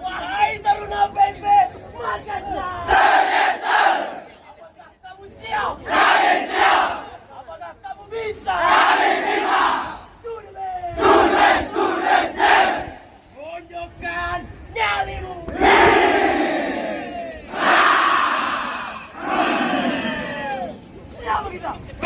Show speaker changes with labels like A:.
A: Wahai Taruna PP Makassar, apakah kamu siap? Kami siap. Apakah kamu bisa? Kami bisa. Tulis, yes. Tunjukkan nyalimu. Siapa kita?